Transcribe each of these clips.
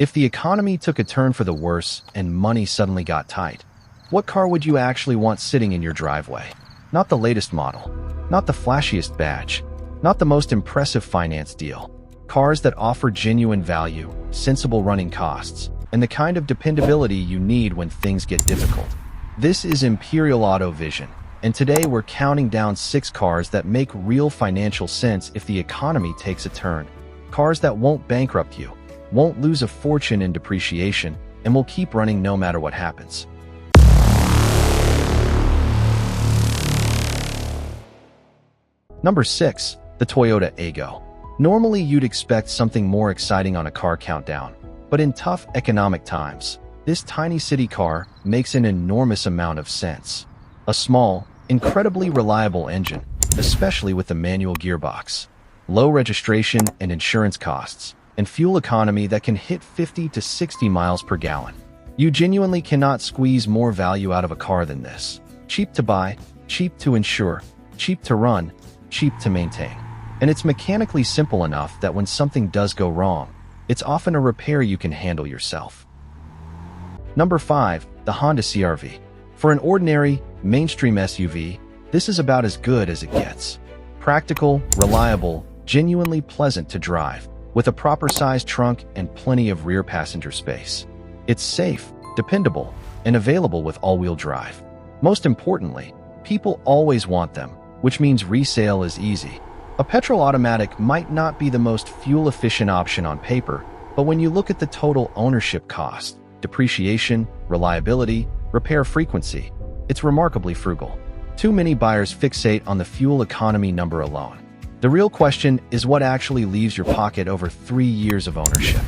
If the economy took a turn for the worse and money suddenly got tight, what car would you actually want sitting in your driveway? Not the latest model, not the flashiest badge, not the most impressive finance deal. Cars that offer genuine value, sensible running costs, and the kind of dependability you need when things get difficult. This is Imperial Auto Vision, and today we're counting down 6 cars that make real financial sense if the economy takes a turn. Cars that won't bankrupt you, won't lose a fortune in depreciation, and will keep running no matter what happens. Number 6. The Toyota Aygo. Normally you'd expect something more exciting on a car countdown, but in tough economic times, this tiny city car makes an enormous amount of sense. A small, incredibly reliable engine, especially with the manual gearbox, low registration and insurance costs, and fuel economy that can hit 50 to 60 miles per gallon. You genuinely cannot squeeze more value out of a car than this. Cheap to buy, cheap to insure, cheap to run, cheap to maintain. And it's mechanically simple enough that when something does go wrong, it's often a repair you can handle yourself. Number 5. The Honda CR-V. For an ordinary, mainstream SUV, this is about as good as it gets. Practical, reliable, genuinely pleasant to drive, with a proper-sized trunk and plenty of rear passenger space. It's safe, dependable, and available with all-wheel drive. Most importantly, people always want them, which means resale is easy. A petrol automatic might not be the most fuel-efficient option on paper, but when you look at the total ownership cost, depreciation, reliability, repair frequency, it's remarkably frugal. Too many buyers fixate on the fuel economy number alone. The real question is what actually leaves your pocket over 3 years of ownership.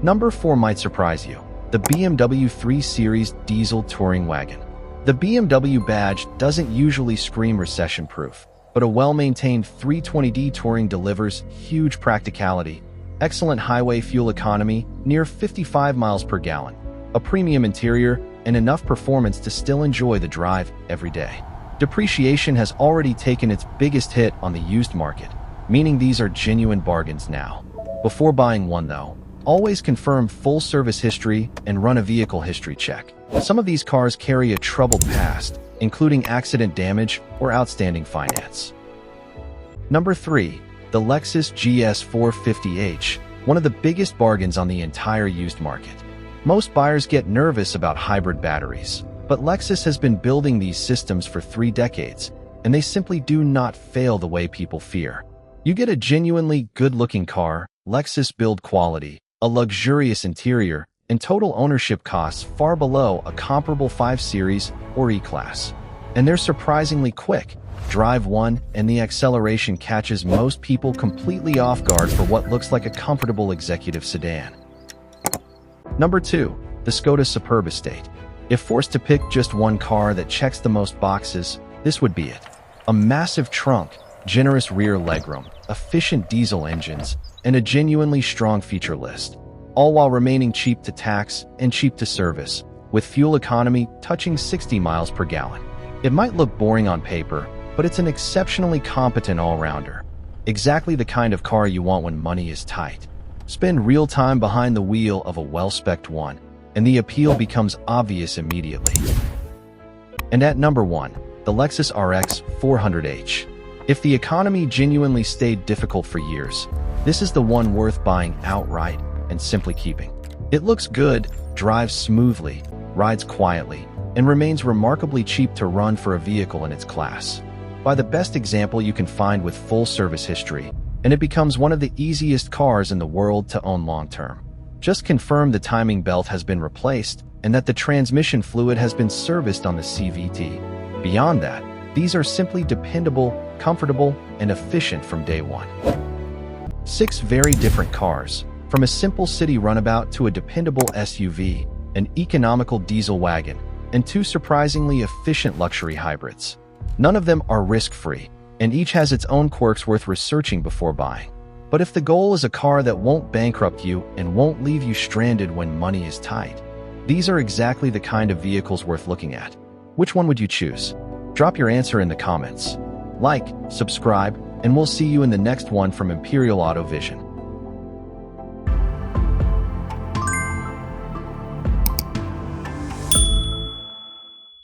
Number 4 might surprise you. The BMW 3 Series Diesel Touring Wagon. The BMW badge doesn't usually scream recession-proof, but a well-maintained 320d Touring delivers huge practicality, excellent highway fuel economy, near 55 miles per gallon, a premium interior, and enough performance to still enjoy the drive every day. Depreciation has already taken its biggest hit on the used market, meaning these are genuine bargains now. Before buying one though, always confirm full service history and run a vehicle history check. Some of these cars carry a troubled past, including accident damage or outstanding finance. Number 3. The Lexus GS 450h, one of the biggest bargains on the entire used market. Most buyers get nervous about hybrid batteries, but Lexus has been building these systems for 3 decades, and they simply do not fail the way people fear. You get a genuinely good-looking car, Lexus build quality, a luxurious interior, and total ownership costs far below a comparable 5 Series or E-Class. And they're surprisingly quick. Drive one, and the acceleration catches most people completely off guard for what looks like a comfortable executive sedan. Number 2. The Škoda Superb Estate. If forced to pick just one car that checks the most boxes, this would be it. A massive trunk, generous rear legroom, efficient diesel engines, and a genuinely strong feature list, all while remaining cheap to tax and cheap to service, with fuel economy touching 60 miles per gallon. It might look boring on paper, but it's an exceptionally competent all-rounder. Exactly the kind of car you want when money is tight. Spend real time behind the wheel of a well-spec'd one, and the appeal becomes obvious immediately. And at number 1, the Lexus RX 400h. If the economy genuinely stayed difficult for years, this is the one worth buying outright and simply keeping. It looks good, drives smoothly, rides quietly, and remains remarkably cheap to run for a vehicle in its class. Buy the best example you can find with full service history, and it becomes one of the easiest cars in the world to own long-term. Just confirm the timing belt has been replaced and that the transmission fluid has been serviced on the CVT. Beyond that, these are simply dependable, comfortable, and efficient from day one. 6 very different cars, from a simple city runabout to a dependable SUV, an economical diesel wagon, and 2 surprisingly efficient luxury hybrids. None of them are risk-free, and each has its own quirks worth researching before buying. But if the goal is a car that won't bankrupt you and won't leave you stranded when money is tight, these are exactly the kind of vehicles worth looking at. Which one would you choose? Drop your answer in the comments. Like, subscribe, and we'll see you in the next one from Imperial Auto Vision.